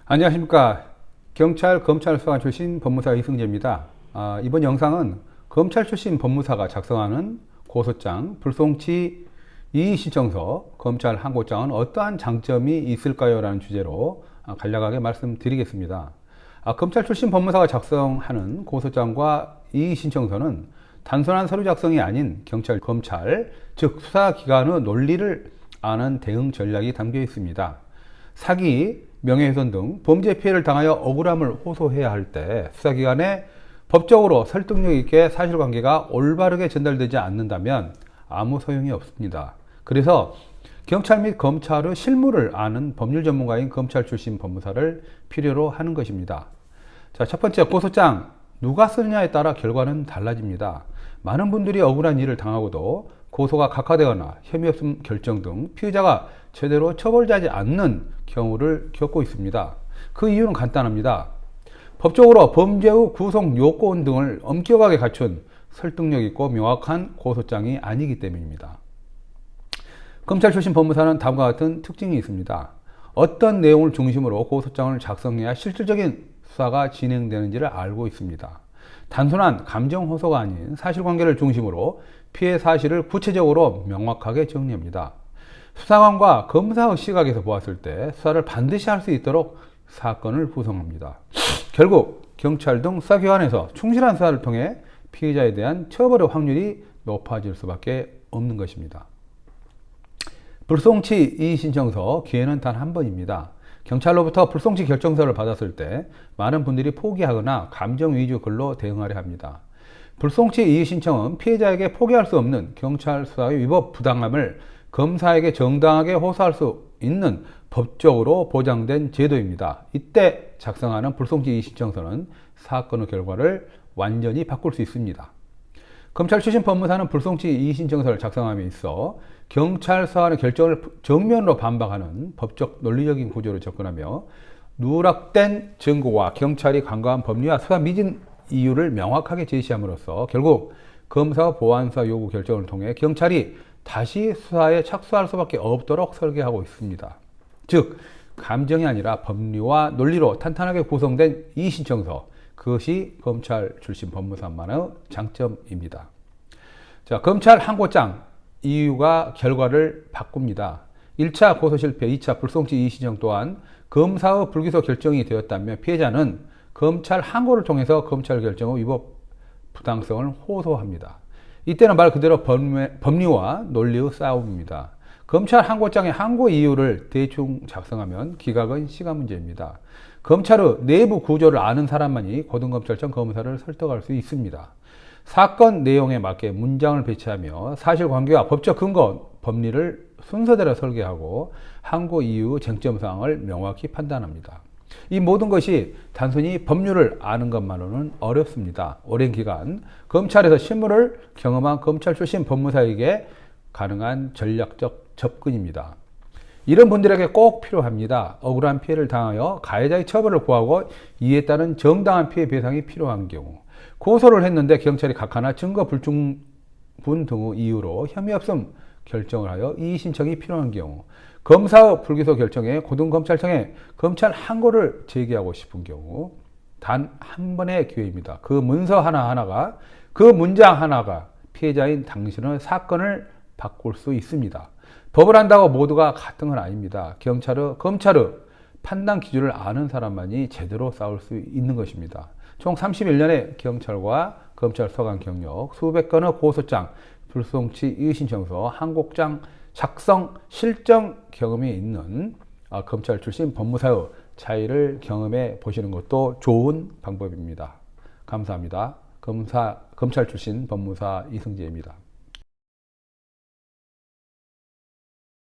안녕하십니까. 경찰, 검찰 수사 출신 법무사 이승재입니다. 이번 영상은 검찰 출신 법무사가 작성하는 고소장, 불송치 이의신청서, 검찰 항고장은 어떠한 장점이 있을까요? 라는 주제로 간략하게 말씀드리겠습니다. 검찰 출신 법무사가 작성하는 고소장과 이의신청서는 단순한 서류 작성이 아닌 경찰, 검찰, 즉 수사기관의 논리를 아는 대응 전략이 담겨 있습니다. 사기, 명예훼손 등 범죄 피해를 당하여 억울함을 호소해야 할 때 수사기관에 법적으로 설득력 있게 사실관계가 올바르게 전달되지 않는다면 아무 소용이 없습니다. 그래서 경찰 및 검찰의 실무를 아는 법률 전문가인 검찰 출신 법무사를 필요로 하는 것입니다. 자, 첫 번째, 고소장. 누가 쓰느냐에 따라 결과는 달라집니다. 많은 분들이 억울한 일을 당하고도 고소가 각하되거나 혐의 없음 결정 등 피의자가 제대로 처벌되지 않는 경우를 겪고 있습니다. 그 이유는 간단합니다. 법적으로 범죄의 구속 요건 등을 엄격하게 갖춘 설득력 있고 명확한 고소장이 아니기 때문입니다. 검찰 출신 법무사는 다음과 같은 특징이 있습니다. 어떤 내용을 중심으로 고소장을 작성해야 실질적인 수사가 진행되는지를 알고 있습니다. 단순한 감정 호소가 아닌 사실관계를 중심으로 피해 사실을 구체적으로 명확하게 정리합니다. 수사관과 검사의 시각에서 보았을 때 수사를 반드시 할 수 있도록 사건을 구성합니다. 결국 경찰 등 수사기관에서 충실한 수사를 통해 피해자에 대한 처벌의 확률이 높아질 수밖에 없는 것입니다. 불송치 이의신청서 기회는 단 한 번입니다. 경찰로부터 불송치 결정서를 받았을 때 많은 분들이 포기하거나 감정 위주 글로 대응하려 합니다. 불송치 이의신청은 피해자에게 포기할 수 없는 경찰 수사의 위법 부당함을 검사에게 정당하게 호소할 수 있는 법적으로 보장된 제도입니다. 이때 작성하는 불송치 이의신청서는 사건의 결과를 완전히 바꿀 수 있습니다. 검찰 출신 법무사는 불송치 이의신청서를 작성함에 있어 경찰 수사관의 결정을 정면으로 반박하는 법적 논리적인 구조로 접근하며 누락된 증거와 경찰이 간과한 법리와 수사 미진 이유를 명확하게 제시함으로써 결국 검사와 보안수사 요구 결정을 통해 경찰이 다시 수사에 착수할 수밖에 없도록 설계하고 있습니다. 즉 감정이 아니라 법리와 논리로 탄탄하게 구성된 이의신청서, 그것이 검찰 출신 법무사만의 장점입니다. 자, 검찰 항고장 이유가 결과를 바꿉니다. 1차 고소 실패, 2차 불송치 이의신청 또한 검사의 불기소 결정이 되었다면 피해자는 검찰 항고를 통해서 검찰 결정의 위법 부당성을 호소합니다. 이때는 말 그대로 법리와 논리의 싸움입니다. 검찰 항고장의 항고 이유를 대충 작성하면 기각은 시간 문제입니다. 검찰의 내부 구조를 아는 사람만이 고등검찰청 검사를 설득할 수 있습니다. 사건 내용에 맞게 문장을 배치하며 사실관계와 법적 근거, 법리를 순서대로 설계하고 항고 이유 쟁점사항을 명확히 판단합니다. 이 모든 것이 단순히 법률을 아는 것만으로는 어렵습니다. 오랜 기간 검찰에서 실무를 경험한 검찰 출신 법무사에게 가능한 전략적 접근입니다. 이런 분들에게 꼭 필요합니다. 억울한 피해를 당하여 가해자의 처벌을 구하고 이에 따른 정당한 피해 배상이 필요한 경우, 고소를 했는데 경찰이 각하나 증거 불충분 등의 이유로 혐의 없음 결정을 하여 이의 신청이 필요한 경우, 검사의 불기소 결정에 고등검찰청에 검찰 항고를 제기하고 싶은 경우 단 한 번의 기회입니다. 그 문서 하나하나가, 그 문장 하나가 피해자인 당신의 사건을 바꿀 수 있습니다. 법을 안다고 모두가 같은 건 아닙니다. 검찰의 판단 기준을 아는 사람만이 제대로 싸울 수 있는 것입니다. 총 31년의 경찰과 검찰 수사관 경력, 수백 건의 고소장, 불송치 이의신청서, 항고장 작성 실정 경험이 있는 검찰 출신 법무사의 차이를 경험해 보시는 것도 좋은 방법입니다. 감사합니다. 검찰 출신 법무사 이승재입니다.